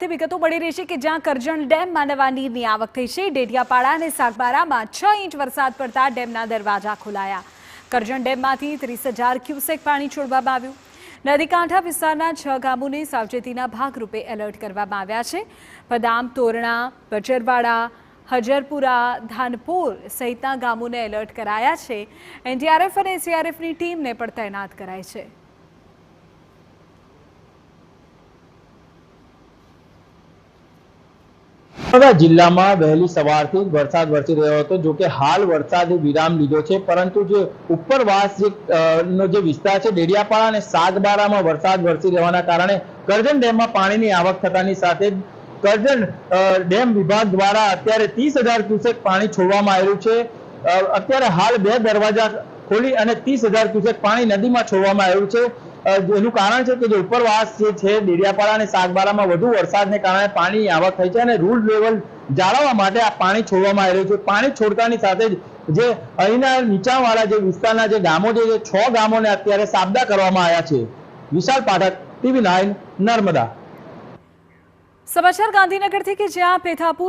વિગતો મળી રહી છે કે જ્યાં કરજણ ડેમમાં નવા નીરની આવક થઈ છે। ડેડિયાપાડા અને સાગબારામાં 6 ઇંચ વરસાદ પડતા ડેમના દરવાજા ખોલાયા। કરજણ ડેમમાંથી 30,000 ક્યુસેક પાણી છોડવામાં આવ્યું। નદીકાંઠા વિસ્તારના 6 ગામોને સાવચેતીના ભાગરૂપે એલર્ટ કરવામાં આવ્યા છે। પદામ, તોરણા, બચરવાડા, હજરપુરા, ધાનપોર સહિતના ગામોને એલર્ટ કરાયા છે। એનડીઆરએફ અને એસડીઆરએફની ટીમને પણ તૈનાત કરાઈ છે। જિલ્લામાં વહેલી સવારથી વરસાદ વરસી રહ્યો હતો। જો કે હાલ વરસાદે વિરામ લીધો છે, પરંતુ જે ઉપરવાસ નો જે વિસ્તાર છે ડેડિયાપાડા અને સાગબારામાં વરસાદ વરસી રહેવાના કારણે કરજણ ડેમમાં પાણીની આવક થતાની સાથે કરજણ ડેમ વિભાગ દ્વારા અત્યારે 30,000 ક્યુસેક પાણી છોડવામાં આવ્યું છે। અત્યારે હાલ 2 દરવાજા ખોલી અને 30,000 ક્યુસેક પાણી નદીમાં છોડવામાં આવ્યું છે। જેનું કારણ છે કે જે ઉપરવાસ જે છે ડેડિયાપાડા અને સાગબારામાં વધુ વરસાદને કારણે પાણીની આવક થઈ છે અને રૂલ લેવલ જાળવવા માટે આ પાણી છોડવામાં આવી રહ્યું છે। પાણી છોડતાની સાથે જ જે અહીંના નીચાણવાળા જે વિસ્તારના જે ગામો છે, 6 ગામોને અત્યારે સાબદા કરવામાં આવ્યા છે। વિશાલ પાઠક, TV9 નર્મદા। સમાચાર ગાંધીનગરથી કે જ્યાં પેથાપુર